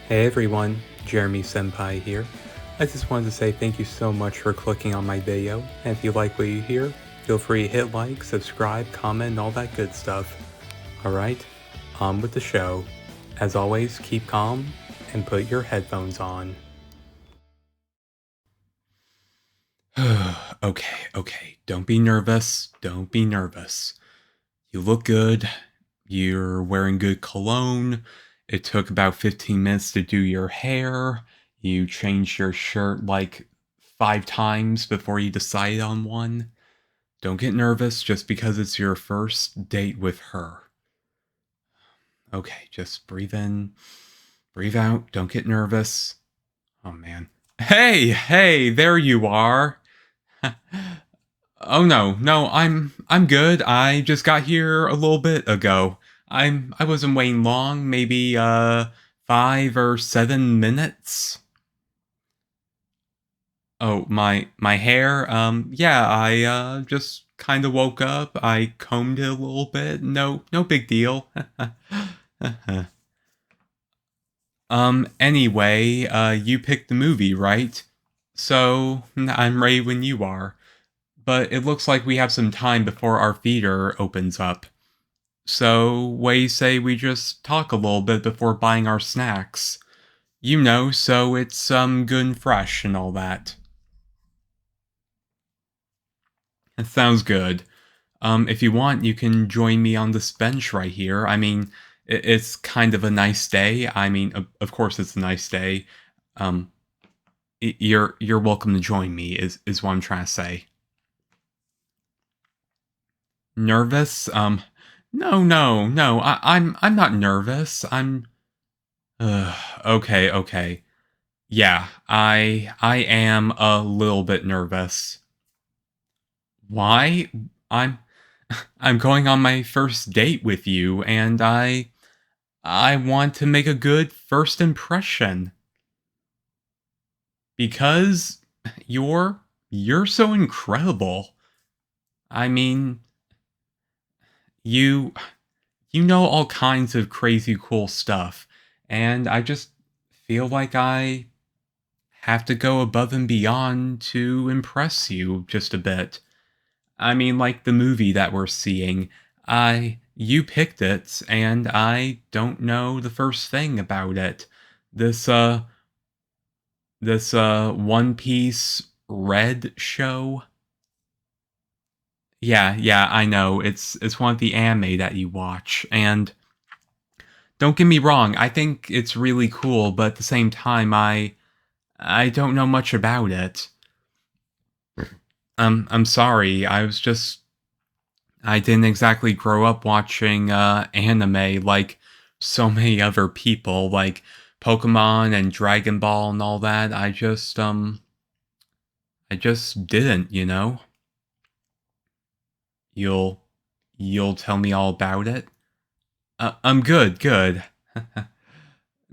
Hey everyone, Jeremy Senpai here. I just wanted to say thank you so much for clicking on my video, and if you like what you hear, feel free to hit like, subscribe, comment, and all that good stuff. Alright, on with the show. As always, keep calm, and put your headphones on. Okay, don't be nervous, You look good, you're wearing good cologne, it took about 15 minutes to do your hair, you changed your shirt like 5 times before you decided on one. Don't get nervous just because it's your first date with her. Okay, just breathe in, breathe out, don't get nervous. Oh man. Hey, there you are. Oh no, I'm good. I just got here a little bit ago. I wasn't waiting long, maybe 5 or 7 minutes. Oh, my hair, yeah, I just kind of woke up. I combed it a little bit. No big deal. Anyway, you picked the movie, right? So, I'm ready when you are. But it looks like we have some time before our theater opens up. So, what do you say we just talk a little bit before buying our snacks? You know, so it's good and fresh and all that. That sounds good. If you want, you can join me on this bench right here. I mean, it's kind of a nice day. I mean, of course it's a nice day. Um, you're welcome to join me. Is what I'm trying to say. Nervous? No. I'm not nervous. Okay. Yeah, I am a little bit nervous. Why? I'm I'm going on my first date with you, and I want to make a good first impression because you're so incredible. I mean, you you know all kinds of crazy cool stuff, and I just feel like I have to go above and beyond to impress you just a bit. I mean, like the movie that we're seeing, you picked it, and I don't know the first thing about it. This, uh, this One Piece Red show. Yeah, I know. It's one of the anime that you watch, and don't get me wrong, I think it's really cool, but at the same time, I don't know much about it. I'm sorry. I didn't exactly grow up watching anime like so many other people, like Pokemon and Dragon Ball and all that. I just didn't, you know. You'll you'll tell me all about it. I'm good.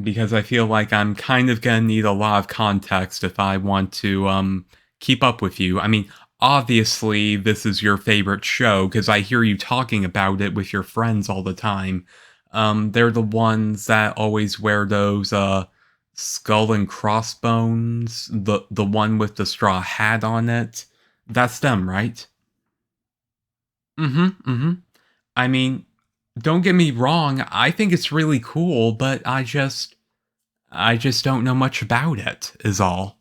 Because I feel like I'm kind of gonna need a lot of context if I want to keep up with you. I mean, obviously this is your favorite show because I hear you talking about it with your friends all the time. They're the ones that always wear those skull and crossbones, the one with the straw hat on it. That's them, right? Mm-hmm. I mean, don't get me wrong, I think it's really cool, but I just don't know much about it, is all.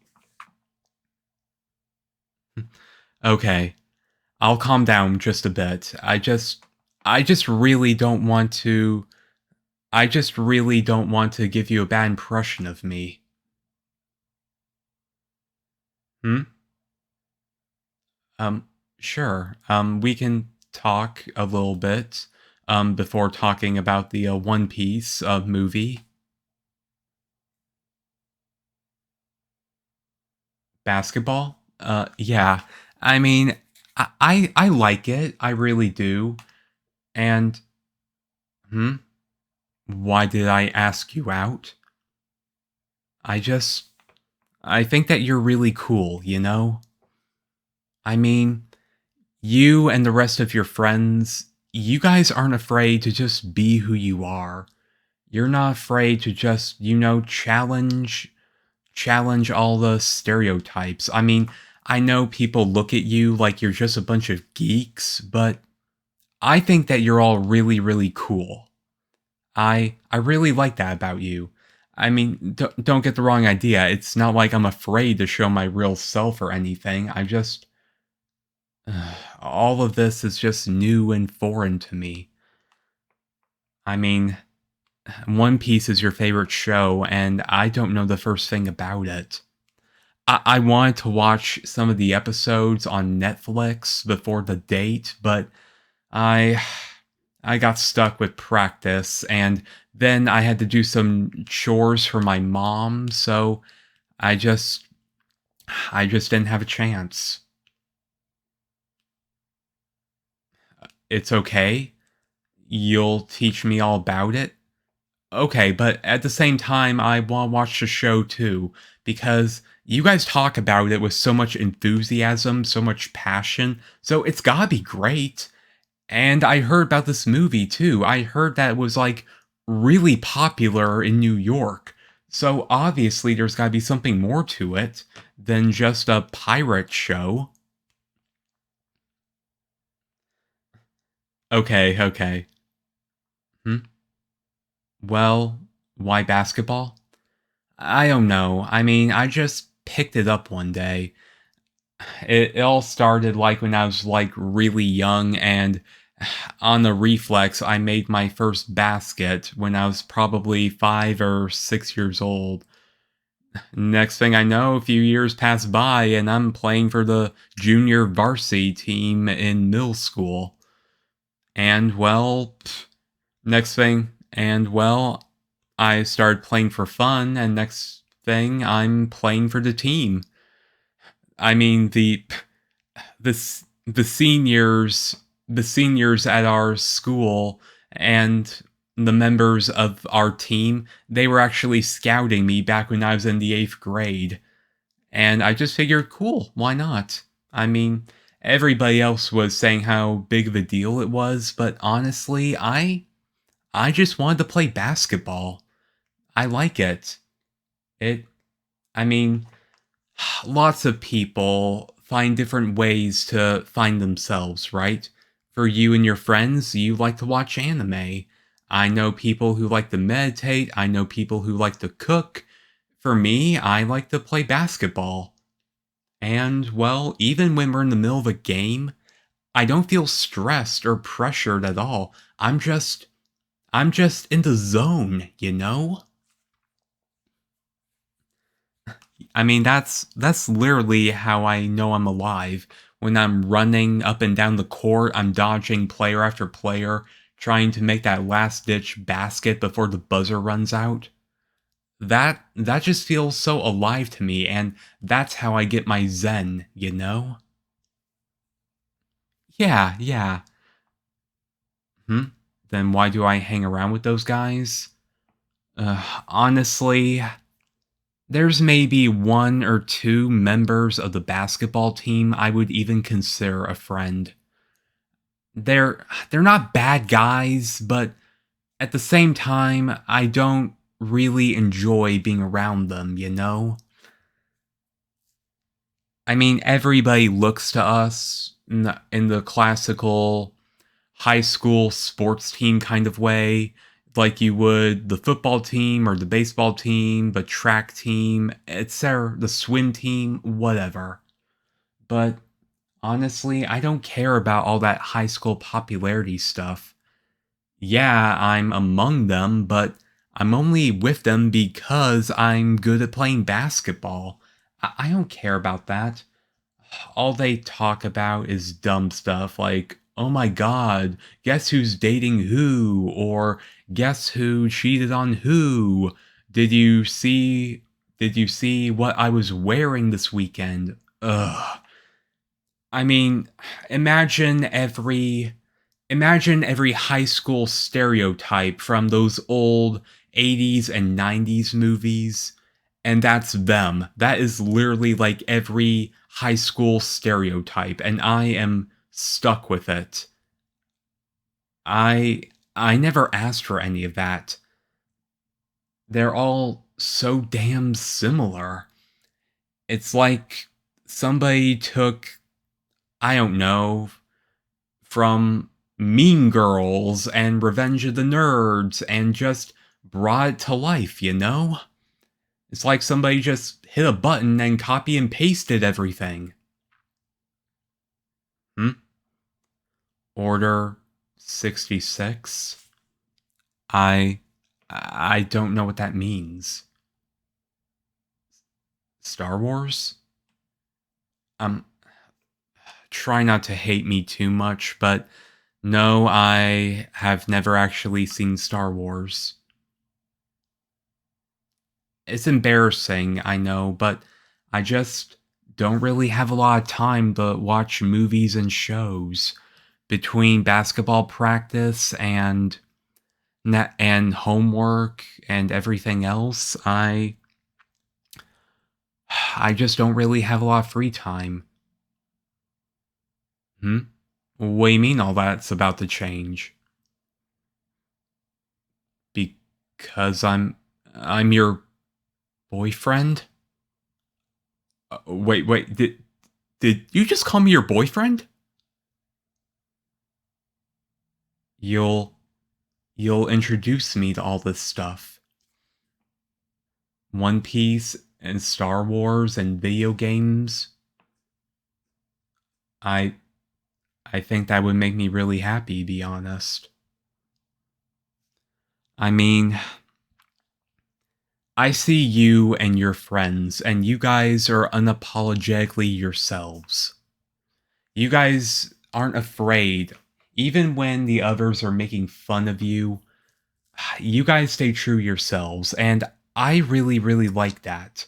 Okay, I'll calm down just a bit. I just really don't want to. I just really don't want to give you a bad impression of me. Hmm? Um, sure. We can talk a little bit, before talking about the One Piece movie. Basketball? Yeah. I mean, I like it. I really do. And, hmm? Why did I ask you out? I just, I think that you're really cool, you know? I mean, you and the rest of your friends, you guys aren't afraid to just be who you are. You're not afraid to just, challenge all the stereotypes. I mean, I know people look at you like you're just a bunch of geeks, but I think that you're all really, really cool. I really like that about you. I mean, don't get the wrong idea. It's not like I'm afraid to show my real self or anything. I just all of this is just new and foreign to me. I mean, One Piece is your favorite show, and I don't know the first thing about it. I wanted to watch some of the episodes on Netflix before the date, but I I got stuck with practice, and then I had to do some chores for my mom, so I just I just didn't have a chance. It's okay. You'll teach me all about it. Okay, but at the same time, I want to watch the show too, because you guys talk about it with so much enthusiasm, so much passion, so it's gotta be great. And I heard about this movie too. I heard that it was like really popular in New York. So obviously there's gotta be something more to it than just a pirate show. Okay, okay. Hmm? Well, why basketball? I don't know. I mean, I just picked it up one day. It all started like when I was like really young, and on the reflex, I made my first basket when I was probably 5 or 6 years old. Next thing I know, a few years pass by, and I'm playing for the junior varsity team in middle school. And well, I started playing for fun, and next thing, I'm playing for the team. I mean, the seniors at our school and the members of our team, they were actually scouting me back when I was in the 8th grade, and I just figured, cool, why not? I mean, everybody else was saying how big of a deal it was, but honestly, I just wanted to play basketball. I like it. It I mean, lots of people find different ways to find themselves, right? For you and your friends, you like to watch anime. I know people who like to meditate. I know people who like to cook. For me, I like to play basketball. And, well, even when we're in the middle of a game, I don't feel stressed or pressured at all. I'm just in the zone, you know? I mean, that's literally how I know I'm alive. When I'm running up and down the court, I'm dodging player after player, trying to make that last ditch basket before the buzzer runs out. That just feels so alive to me, and that's how I get my zen, you know? Yeah, yeah. Hmm? Then why do I hang around with those guys? Honestly, there's maybe one or two members of the basketball team I would even consider a friend. They're not bad guys, but at the same time, I don't really enjoy being around them, you know? I mean, everybody looks to us in the classical high school sports team kind of way, like you would the football team or the baseball team, the track team, etc., the swim team, whatever. But honestly, I don't care about all that high school popularity stuff. Yeah, I'm among them, but I'm only with them because I'm good at playing basketball. I don't care about that. All they talk about is dumb stuff like, oh my god, guess who's dating who? Or guess who cheated on who? Did you see did you see what I was wearing this weekend? Ugh. I mean, imagine every imagine every high school stereotype from those old 80s and 90s movies, and that's them. That is literally like every high school stereotype, and I am stuck with it. I I never asked for any of that. they're all so damn similar. It's like somebody took, I don't know, from Mean Girls and Revenge of the Nerds and just brought it to life, you know? It's like somebody just hit a button and copy and pasted everything. Hmm? Order 66? I don't know what that means. Star Wars? Try not to hate me too much, but no, I have never actually seen Star Wars. It's embarrassing, I know, but I just don't really have a lot of time to watch movies and shows. Between basketball practice and homework and everything else, I just don't really have a lot of free time. Hmm? What do you mean all that's about to change? Because I'm your boyfriend? Wait, did you just call me your boyfriend? You'll you'll introduce me to all this stuff. One Piece and Star Wars and video games. I I think that would make me really happy, to be honest. I mean, I see you and your friends, and you guys are unapologetically yourselves. You guys aren't afraid. Even when the others are making fun of you, you guys stay true yourselves, and I really, really like that.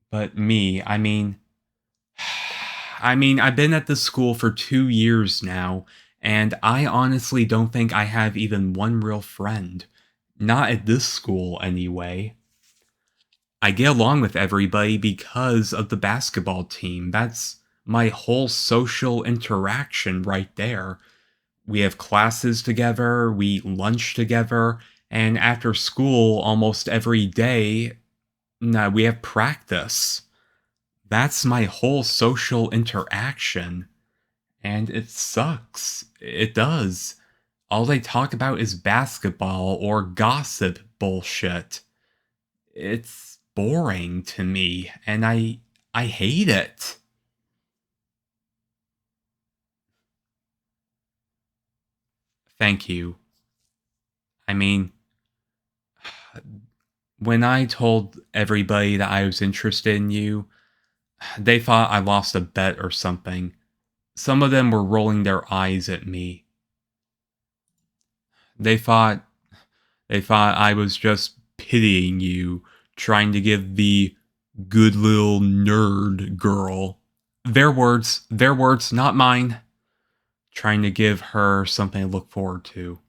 But me, I've been at this school for 2 years now, and I honestly don't think I have even one real friend. Not at this school, anyway. I get along with everybody because of the basketball team. That's my whole social interaction right there. We have classes together, we lunch together, and after school, almost every day, we have practice. That's my whole social interaction. And it sucks. It does. All they talk about is basketball or gossip bullshit. It's boring to me, and I hate it. Thank you. I mean, when I told everybody that I was interested in you, they thought I lost a bet or something. Some of them were rolling their eyes at me. They thought they thought I was just pitying you, trying to give the good little nerd girl. Their words, not mine. Trying to give her something to look forward to.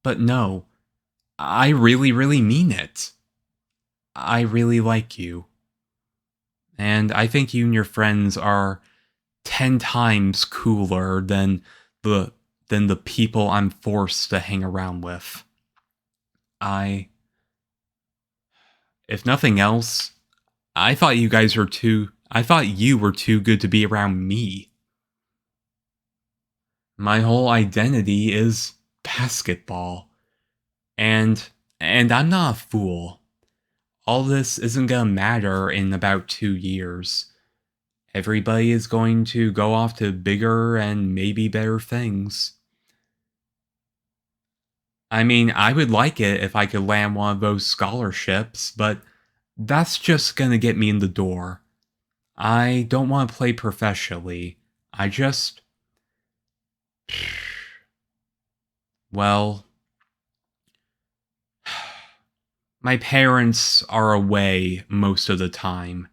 But no, I really, really mean it. I really like you. And I think you and your friends are 10 times cooler the than the people I'm forced to hang around with. I If nothing else, I thought you were too good to be around me. My whole identity is basketball. And and I'm not a fool. All this isn't gonna matter in about 2 years. Everybody is going to go off to bigger and maybe better things. I mean, I would like it if I could land one of those scholarships, but that's just gonna get me in the door. I don't want to play professionally. I just. Well, my parents are away most of the time.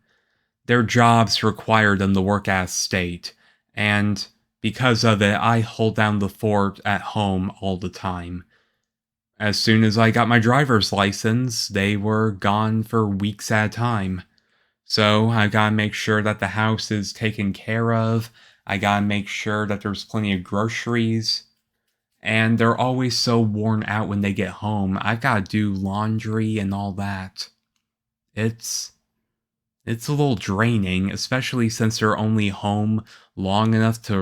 Their jobs require them to work out of state, and because of it, I hold down the fort at home all the time. As soon as I got my driver's license, they were gone for weeks at a time. So I gotta make sure that the house is taken care of. I gotta make sure that there's plenty of groceries. and they're always so worn out when they get home. I've got to do laundry and all that. It's a little draining, especially since they're only home long enough to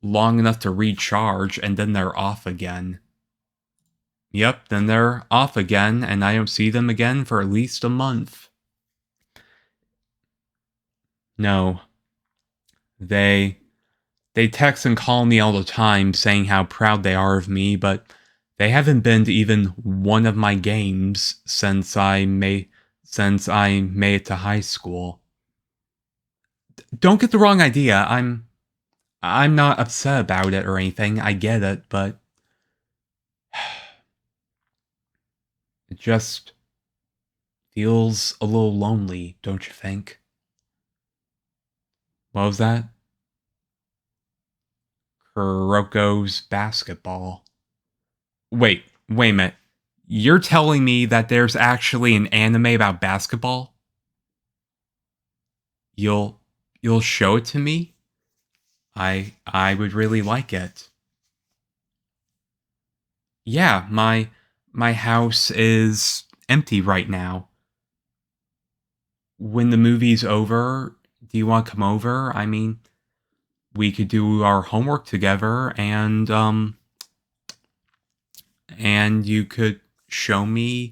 recharge, and then they're off again. Yep, then they're off again, and I don't see them again for at least a month. No. They text and call me all the time saying how proud they are of me, but they haven't been to even one of my games since I made it to high school. Don't get the wrong idea. I'm not upset about it or anything. I get it, but it just feels a little lonely, don't you think? What was that? Kuroko's basketball. Wait a minute. You're telling me that there's actually an anime about basketball? You'll show it to me? I would really like it. Yeah, my house is empty right now. When the movie's over, do you want to come over? I mean, we could do our homework together, and you could show me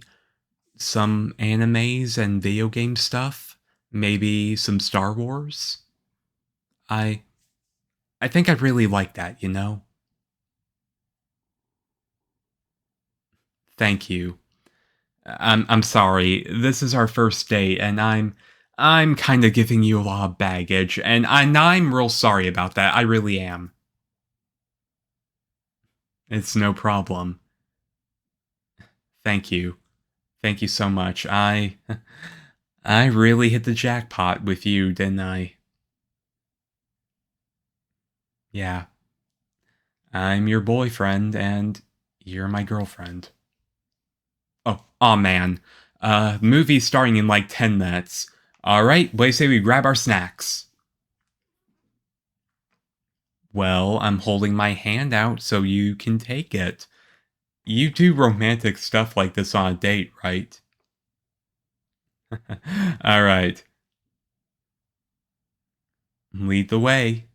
some animes and video game stuff, maybe some Star Wars. I think I'd really like that, you know? Thank you. I'm sorry. This is our first date, and I'm kind of giving you a lot of baggage, and I'm real sorry about that. I really am. It's no problem. Thank you. Thank you so much. I really hit the jackpot with you, didn't I? Yeah. I'm your boyfriend, and you're my girlfriend. Oh man. Movie's starting in like 10 minutes. Alright, what do you say we grab our snacks? Well, I'm holding my hand out so you can take it. You do romantic stuff like this on a date, right? Alright. Lead the way.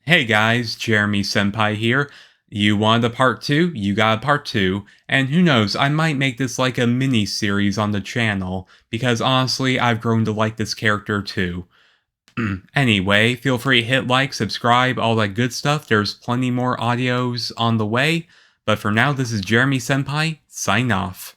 Hey guys, Jeremy Senpai here. You wanted a part 2? You got a part 2. And who knows, I might make this like a mini-series on the channel, because honestly, I've grown to like this character too. Anyway, feel free to hit like, subscribe, all that good stuff. There's plenty more audios on the way. But for now, this is Jeremy Senpai, sign off.